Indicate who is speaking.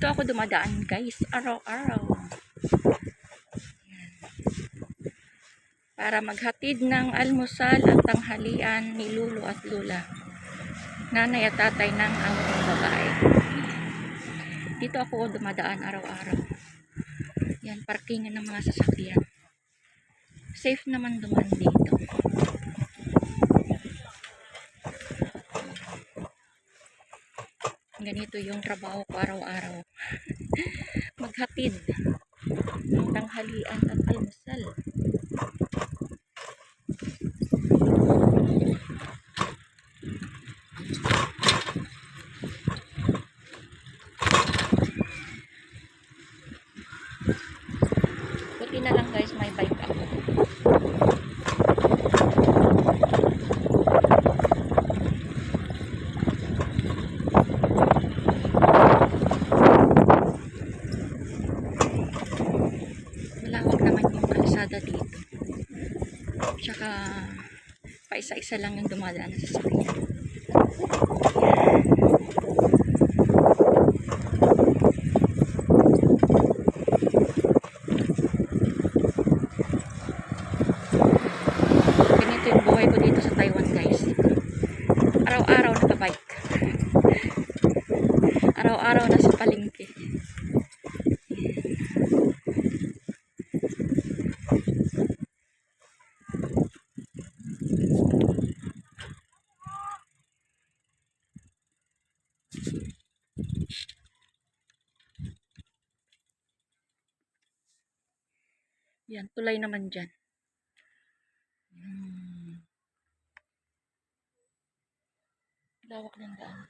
Speaker 1: Dito ako dumadaan guys, araw-araw. Para maghatid ng almusal at tanghalian ni Lulu at Lula. Nanay at tatay ng aming babae. Dito ako dumadaan araw-araw. Yan, parkingan ng mga sasakyan. Safe naman duman dito. Ganito yung trabaho ko araw-araw. Maghatid ng tanghalian at almusal. Buti na lang guys, may bike ako. Malawak naman yung kalsada dito. Tsaka paisa-isa lang yung dumadaan sa sasakyan. Ganito yung buhay ko dito sa Taiwan guys. Araw-araw nakabike. Araw-araw nasa palengke. Yan, tulay naman dyan. Lawak ng daan.